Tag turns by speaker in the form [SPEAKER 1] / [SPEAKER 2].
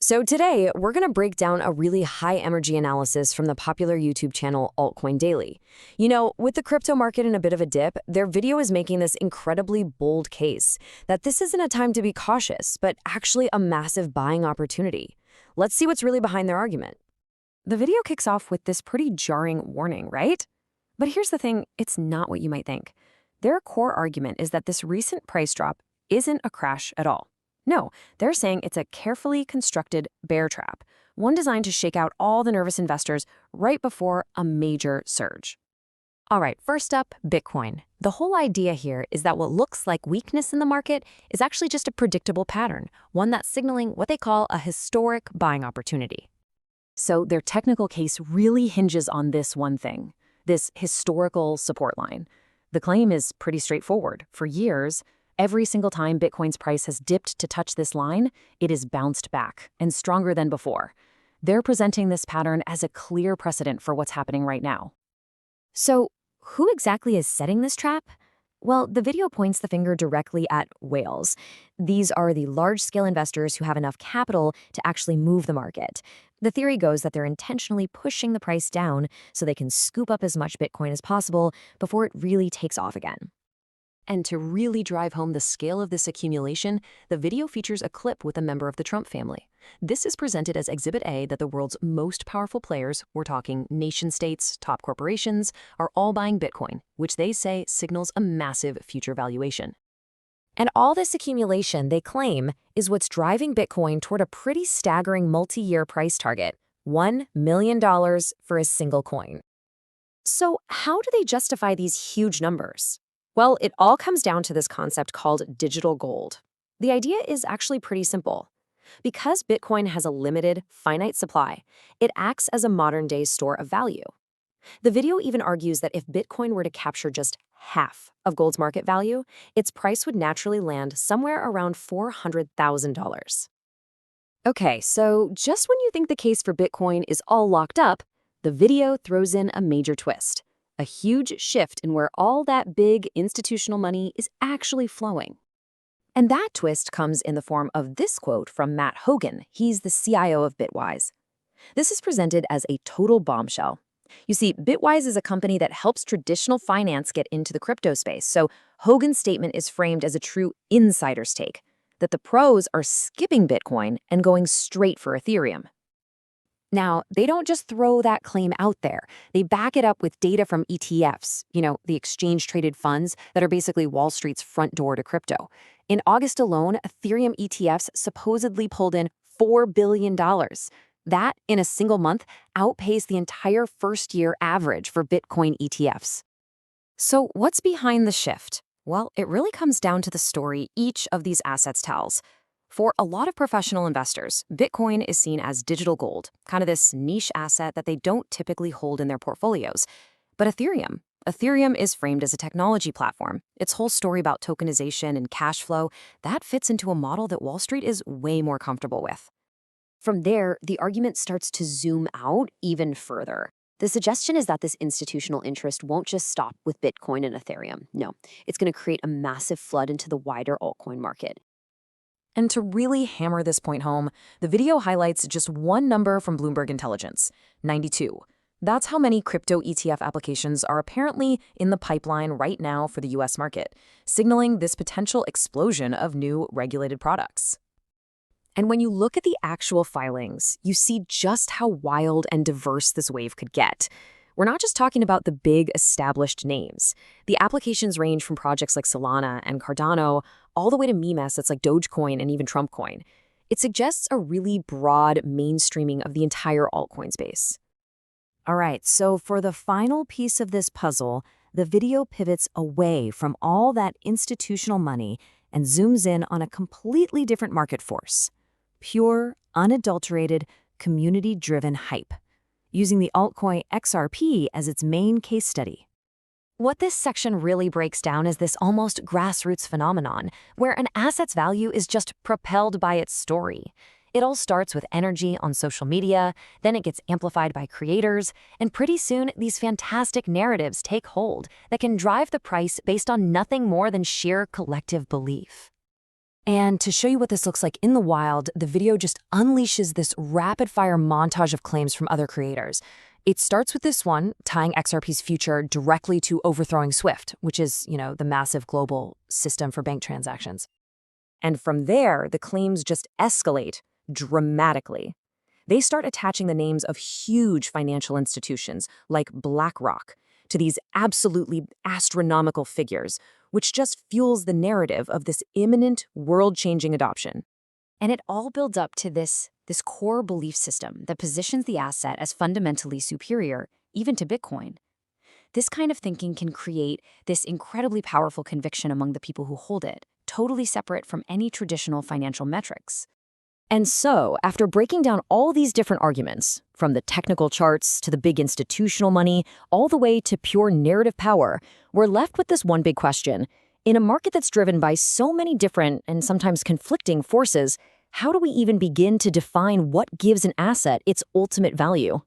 [SPEAKER 1] So today, we're going to break down a really high-energy analysis from the popular YouTube channel Altcoin Daily. With the crypto market in a bit of a dip, their video is making this incredibly bold case that this isn't a time to be cautious, but actually a massive buying opportunity. Let's see what's really behind their argument. The video kicks off with this pretty jarring warning, right? But here's the thing, it's not what you might think. Their core argument is that this recent price drop isn't a crash at all. No, they're saying it's a carefully constructed bear trap, one designed to shake out all the nervous investors right before a major surge. All right, first up, Bitcoin. The whole idea here is that what looks like weakness in the market is actually just a predictable pattern, one that's signaling what they call a historic buying opportunity. So their technical case really hinges on this one thing, this historical support line. The claim is pretty straightforward. For years, every single time Bitcoin's price has dipped to touch this line, it is bounced back and stronger than before. They're presenting this pattern as a clear precedent for what's happening right now. So, who exactly is setting this trap? Well, the video points the finger directly at whales. These are the large-scale investors who have enough capital to actually move the market. The theory goes that they're intentionally pushing the price down so they can scoop up as much Bitcoin as possible before it really takes off again. And to really drive home the scale of this accumulation, the video features a clip with a member of the Trump family. This is presented as Exhibit A that the world's most powerful players, we're talking nation-states, top corporations, are all buying Bitcoin, which they say signals a massive future valuation. And all this accumulation, they claim, is what's driving Bitcoin toward a pretty staggering multi-year price target, $1 million for a single coin. So how do they justify these huge numbers? Well, it all comes down to this concept called digital gold. The idea is actually pretty simple. Because Bitcoin has a limited, finite supply, it acts as a modern-day store of value. The video even argues that if Bitcoin were to capture just half of gold's market value, its price would naturally land somewhere around $400,000. Okay, so just when you think the case for Bitcoin is all locked up, the video throws in a major twist. A huge shift in where all that big institutional money is actually flowing. And that twist comes in the form of this quote from Matt Hogan. He's the CIO of Bitwise. This is presented as a total bombshell. You see, Bitwise is a company that helps traditional finance get into the crypto space, so Hogan's statement is framed as a true insider's take, that the pros are skipping Bitcoin and going straight for Ethereum. Now, they don't just throw that claim out there. They back it up with data from ETFs, the exchange-traded funds that are basically Wall Street's front door to crypto. In August alone, Ethereum ETFs supposedly pulled in $4 billion. That, in a single month, outpaced the entire first-year average for Bitcoin ETFs. So what's behind the shift? Well, it really comes down to the story each of these assets tells. For a lot of professional investors, Bitcoin is seen as digital gold, kind of this niche asset that they don't typically hold in their portfolios. But Ethereum is framed as a technology platform. Its whole story about tokenization and cash flow, that fits into a model that Wall Street is way more comfortable with. From there, the argument starts to zoom out even further. The suggestion is that this institutional interest won't just stop with Bitcoin and Ethereum. No, it's going to create a massive flood into the wider altcoin market. And to really hammer this point home, the video highlights just one number from Bloomberg Intelligence, 92. That's how many crypto ETF applications are apparently in the pipeline right now for the US market, signaling this potential explosion of new regulated products. And when you look at the actual filings, you see just how wild and diverse this wave could get. We're not just talking about the big established names. The applications range from projects like Solana and Cardano all the way to meme assets like Dogecoin and even Trump coin. It suggests a really broad mainstreaming of the entire altcoin space. All right, so for the final piece of this puzzle, the video pivots away from all that institutional money and zooms in on a completely different market force. Pure, unadulterated, community-driven hype, using the altcoin XRP as its main case study. What this section really breaks down is this almost grassroots phenomenon, where an asset's value is just propelled by its story. It all starts with energy on social media, then it gets amplified by creators, and pretty soon these fantastic narratives take hold that can drive the price based on nothing more than sheer collective belief. And to show you what this looks like in the wild, the video just unleashes this rapid-fire montage of claims from other creators. It starts with this one, tying XRP's future directly to overthrowing SWIFT, which is, the massive global system for bank transactions. And from there, the claims just escalate dramatically. They start attaching the names of huge financial institutions like BlackRock to these absolutely astronomical figures, which just fuels the narrative of this imminent, world-changing adoption.
[SPEAKER 2] And it all builds up to this core belief system that positions the asset as fundamentally superior, even to Bitcoin. This kind of thinking can create this incredibly powerful conviction among the people who hold it, totally separate from any traditional financial metrics.
[SPEAKER 1] And so, after breaking down all these different arguments, from the technical charts to the big institutional money, all the way to pure narrative power, we're left with this one big question. In a market that's driven by so many different and sometimes conflicting forces, how do we even begin to define what gives an asset its ultimate value?